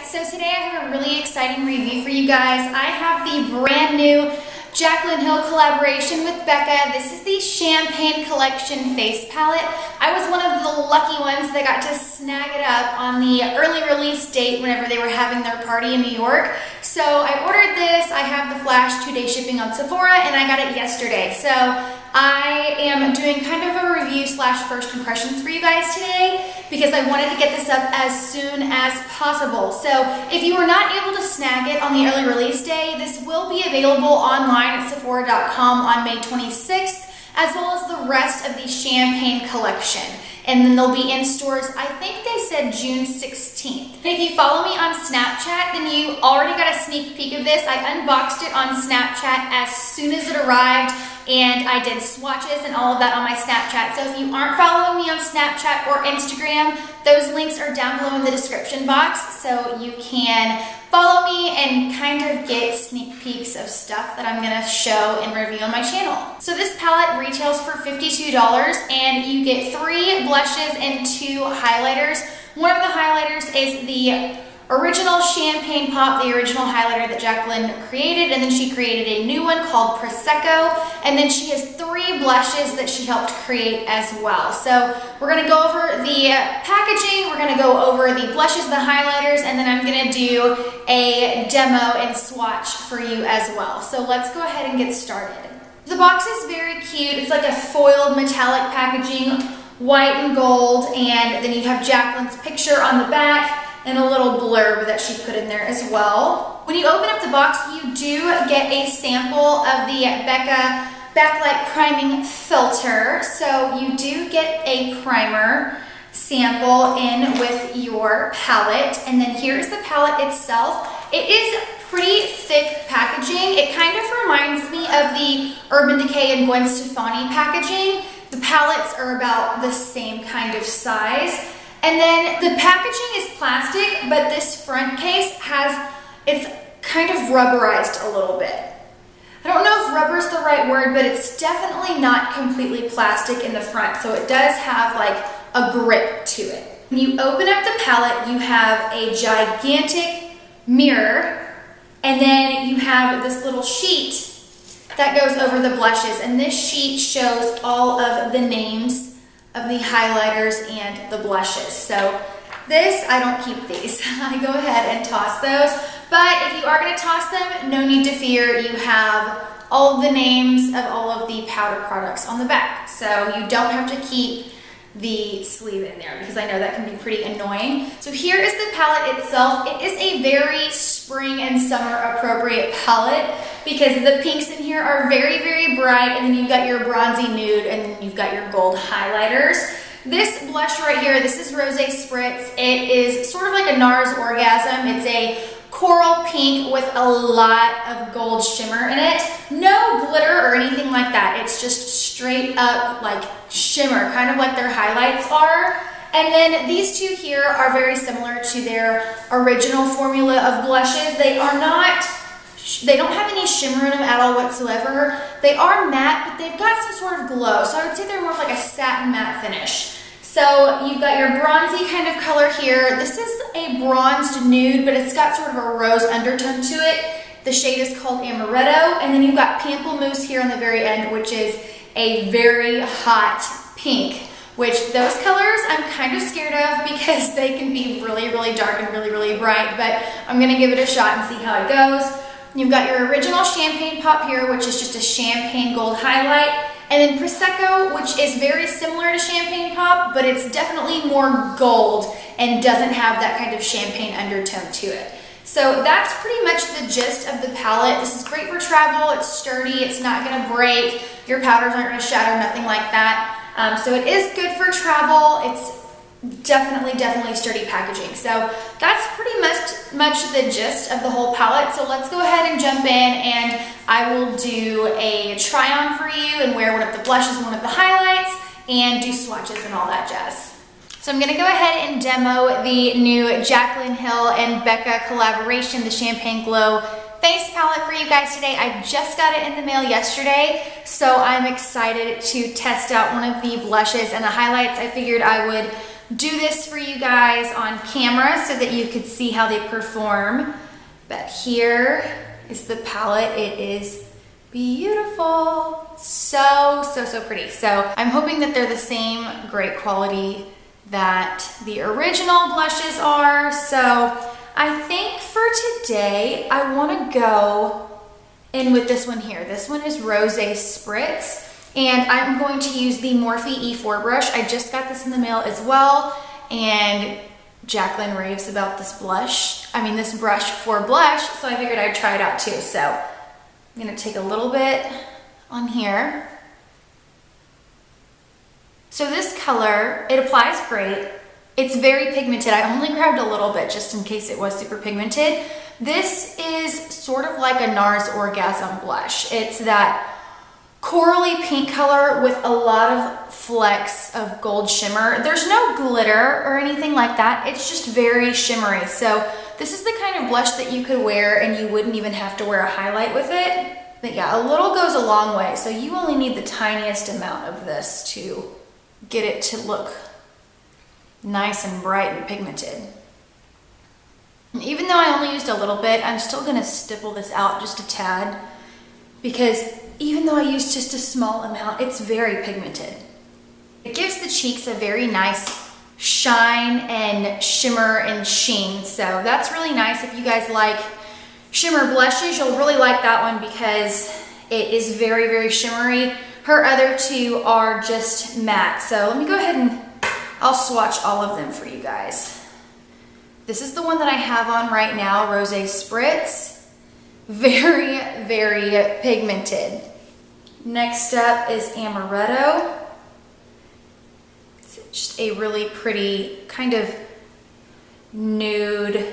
so today I have a really exciting review for you guys. I have the brand new Jaclyn Hill collaboration with Becca. This is the Champagne Collection Face Palette. I was one of the lucky ones that got to snag it up on the early release date whenever they were having their party in New York. So I ordered this. I have the flash 2-day shipping on Sephora and I got it yesterday. So I am doing kind of a review slash first impressions for you guys today because I wanted to get this up as soon as possible. So if you were not able to snag it on the early release day, this will be available online at Sephora.com on May 26th, as well as the rest of the Champagne collection. And then they'll be in stores, I think they said June 16th. And if you follow me on Snapchat, then you already got a sneak peek of this. I unboxed it on Snapchat as soon as it arrived, and I did swatches and all of that on my Snapchat. So if you aren't following me on Snapchat or Instagram, those links are down below in the description box, so you can follow me and kind of get sneak peeks of stuff that I'm gonna show and review on my channel. So this palette retails for $52 and you get 3 blushes and 2 highlighters. One of the highlighters is the original Champagne Pop, the original highlighter that Jaclyn created, and then she created a new one called Prosecco, and then she has 3 blushes that she helped create as well. So we're gonna go over the packaging, we're gonna go over the blushes, the highlighters, and then I'm gonna do a demo and swatch for you as well. So let's go ahead and get started. The box is very cute. It's like a foiled metallic packaging, white and gold, and then you have Jaclyn's picture on the back and a little blurb that she put in there as well. When you open up the box, you do get a sample of the Becca Backlight Priming Filter. So you do get a primer sample in with your palette. And then here's the palette itself. It is pretty thick packaging. It kind of reminds me of the Urban Decay and Gwen Stefani packaging. The palettes are about the same kind of size. And then the packaging is plastic, but this front case it's kind of rubberized a little bit. I don't know if rubber is the right word, but it's definitely not completely plastic in the front, so it does have like a grip to it. When you open up the palette, you have a gigantic mirror, and then you have this little sheet that goes over the blushes, and this sheet shows all of the names of the highlighters and the blushes. So this, I don't keep these. I go ahead and toss those. But if you are going to toss them, no need to fear. You have all of the names of all of the powder products on the back. So you don't have to keep the sleeve in there because I know that can be pretty annoying. So here is the palette itself. It is a very spring and summer appropriate palette because the pinks in here are very, very bright, and then you've got your bronzy nude, and then you've got your gold highlighters. This blush right here, this is Rose Spritz. It is sort of like a NARS Orgasm. It's a coral pink with a lot of gold shimmer in it. No glitter or anything like that. It's just straight up like shimmer, kind of like their highlights are. And then these two here are very similar to their original formula of blushes. They don't have any shimmer in them at all whatsoever. They are matte, but they've got some sort of glow. So I would say they're more of like a satin matte finish. So you've got your bronzy kind of color here. This is a bronzed nude, but it's got sort of a rose undertone to it. The shade is called Amaretto. And then you've got Pamplemousse here on the very end, which is a very hot pink, which those colors I'm kind of scared of because they can be really, really dark and really, really bright, but I'm gonna give it a shot and see how it goes. You've got your original Champagne Pop here, which is just a champagne gold highlight. And then Prosecco, which is very similar to Champagne Pop, but it's definitely more gold and doesn't have that kind of champagne undertone to it. So that's pretty much the gist of the palette. This is great for travel. It's sturdy. It's not going to break. Your powders aren't going to shatter, nothing like that. So it is good for travel. It's definitely sturdy packaging. So that's pretty much the gist of the whole palette. So let's go ahead and jump in, and I will do a try on for you and wear one of the blushes and one of the highlights and do swatches and all that jazz. So I'm gonna go ahead and demo the new Jaclyn Hill and Becca collaboration, the Champagne Glow face palette for you guys today. I just got it in the mail yesterday, so I'm excited to test out one of the blushes and the highlights. I figured I would do this for you guys on camera so that you could see how they perform. But here is the palette. It is beautiful. So pretty. So I'm hoping that they're the same great quality that the original blushes are. So I think for today, I want to go in with this one here. This one is Rose Spritz, and I'm going to use the Morphe E4 brush. I just got this in the mail as well, and Jaclyn raves about this blush. I mean, this brush for blush, so I figured I'd try it out too. So I'm gonna take a little bit on here. So this color, it applies great. It's very pigmented. I only grabbed a little bit just in case it was super pigmented. This is sort of like a NARS Orgasm blush. It's that corally pink color with a lot of flecks of gold shimmer. There's no glitter or anything like that. It's just very shimmery. So this is the kind of blush that you could wear and you wouldn't even have to wear a highlight with it. But yeah, a little goes a long way. So you only need the tiniest amount of this to get it to look nice and bright and pigmented. And even though I only used a little bit, I'm still gonna stipple this out just a tad, because even though I used just a small amount, it's very pigmented. It gives the cheeks a very nice shine and shimmer and sheen. So that's really nice. If you guys like shimmer blushes, you'll really like that one because it is very shimmery. Her other two are just matte. So let me go ahead and I'll swatch all of them for you guys. This is the one that I have on right now, Rose Spritz. Very pigmented. Next up is Amaretto. It's just a really pretty kind of nude.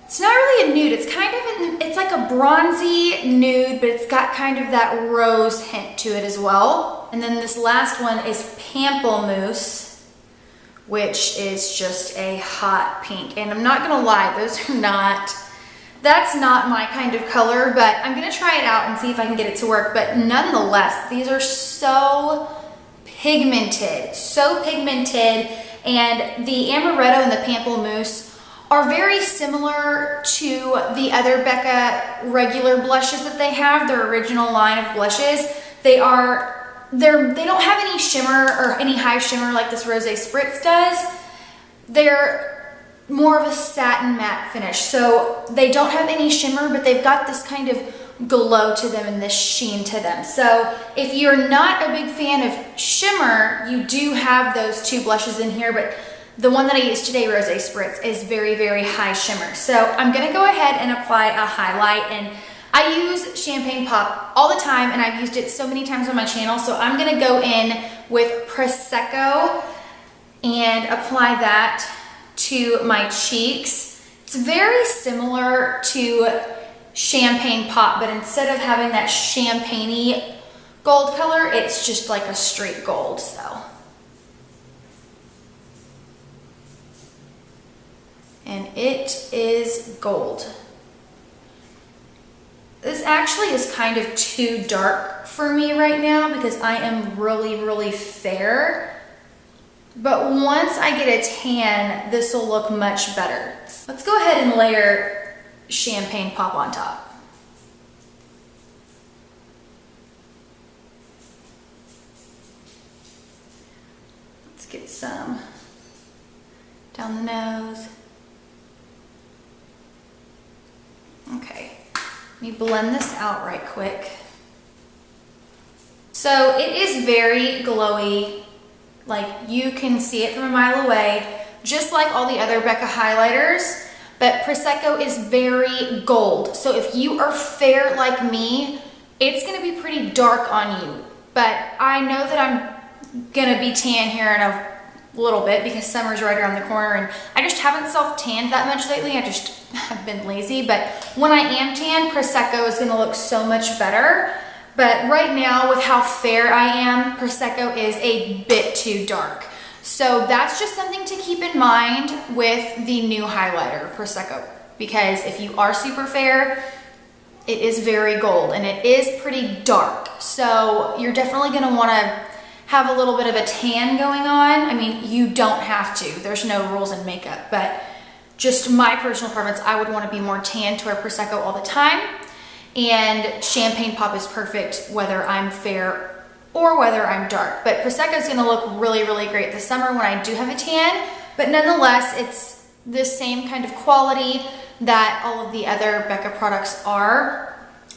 It's not really a nude, it's kind of, it's like a bronzy nude, but it's got kind of that rose hint to it as well. And then this last one is Pamplemousse, which is just a hot pink. And I'm not gonna lie, that's not my kind of color, but I'm gonna try it out and see if I can get it to work. But nonetheless, these are so pigmented, and the Amaretto and the Pamplemousse are very similar to the other Becca regular blushes that they have, their original line of blushes. They don't have any shimmer or any high shimmer like this Rose Spritz does. They're more of a satin matte finish. So they don't have any shimmer, but they've got this kind of glow to them and this sheen to them. So if you're not a big fan of shimmer, you do have those two blushes in here, but the one that I used today, Rose Spritz, is very high shimmer. So I'm gonna go ahead and apply a highlight, and I use Champagne Pop all the time, and I've used it so many times on my channel. So I'm gonna go in with Prosecco and apply that to my cheeks. It's very similar to Champagne Pop, but instead of having that champagne-y gold color, it's just like a straight gold, so. And it is gold. This actually is kind of too dark for me right now because I am really fair. But once I get a tan, this will look much better. Let's go ahead and layer Champagne Pop on top. Let's get some down the nose. Okay, let me blend this out right quick. So it is very glowy, like you can see it from a mile away, just like all the other Becca highlighters, but Prosecco is very gold. So if you are fair like me, it's gonna be pretty dark on you. But I know that I'm gonna be tan here in a little bit because summer's right around the corner, and I just haven't self-tanned that much lately. I just have been lazy, but when I am tan, Prosecco is gonna look so much better. But right now, with how fair I am, Prosecco is a bit too dark. So that's just something to keep in mind with the new highlighter, Prosecco, because if you are super fair, it is very gold and it is pretty dark. So you're definitely gonna wanna have a little bit of a tan going on. I mean, you don't have to. There's no rules in makeup, but just my personal preference, I would want to be more tan to wear Prosecco all the time. And Champagne Pop is perfect whether I'm fair or whether I'm dark. But Prosecco is going to look really, really great this summer when I do have a tan. But nonetheless, it's the same kind of quality that all of the other Becca products are.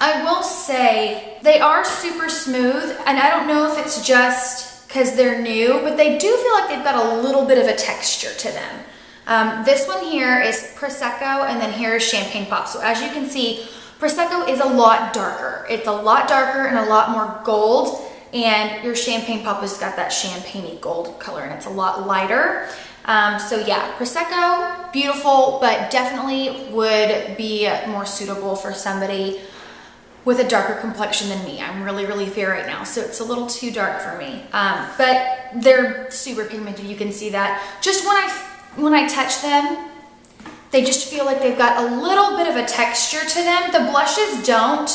I will say they are super smooth, and I don't know if it's just because they're new, but they do feel like they've got a little bit of a texture to them. This one here is Prosecco, and then here is Champagne Pop. So as you can see, Prosecco is a lot darker. It's a lot darker and a lot more gold, and your Champagne Pop has got that champagne-y gold color, and it's a lot lighter. So yeah, Prosecco, beautiful, but definitely would be more suitable for somebody with a darker complexion than me. I'm really, really fair right now, so it's a little too dark for me. But they're super pigmented, you can see that. Just when I touch them, they just feel like they've got a little bit of a texture to them. The blushes don't.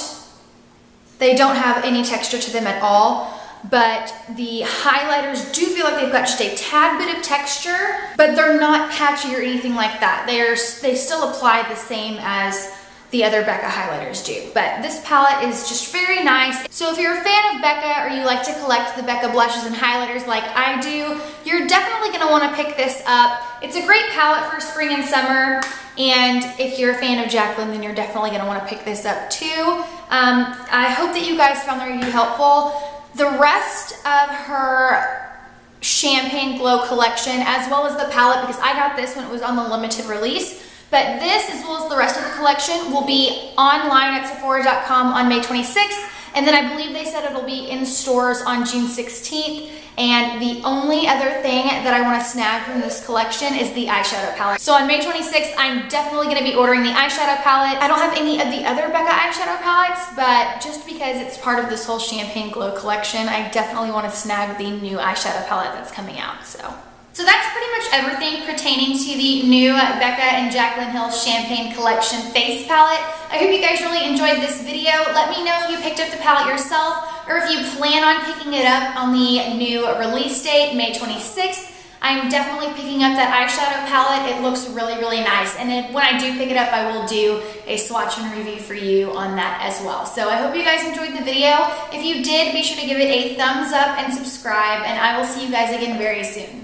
They don't have any texture to them at all, but the highlighters do feel like they've got just a tad bit of texture, but they're not patchy or anything like that. They still apply the same as the other Becca highlighters do. But this palette is just very nice. So if you're a fan of Becca or you like to collect the Becca blushes and highlighters like I do, you're definitely gonna wanna pick this up. It's a great palette for spring and summer. And if you're a fan of Jaclyn, then you're definitely gonna wanna pick this up too. I hope that you guys found the review helpful. The rest of her Champagne Glow collection, as well as the palette, because I got this when it was on the limited release, but this, as well as the rest of the collection, will be online at Sephora.com on May 26th. And then I believe they said it'll be in stores on June 16th. And the only other thing that I want to snag from this collection is the eyeshadow palette. So on May 26th, I'm definitely going to be ordering the eyeshadow palette. I don't have any of the other Becca eyeshadow palettes, but just because it's part of this whole Champagne Glow collection, I definitely want to snag the new eyeshadow palette that's coming out. So that's pretty much everything pertaining to the new Becca and Jaclyn Hill Champagne Collection face palette. I hope you guys really enjoyed this video. Let me know if you picked up the palette yourself or if you plan on picking it up on the new release date, May 26th. I'm definitely picking up that eyeshadow palette. It looks really, really nice. And then when I do pick it up, I will do a swatch and review for you on that as well. So I hope you guys enjoyed the video. If you did, be sure to give it a thumbs up and subscribe, and I will see you guys again very soon.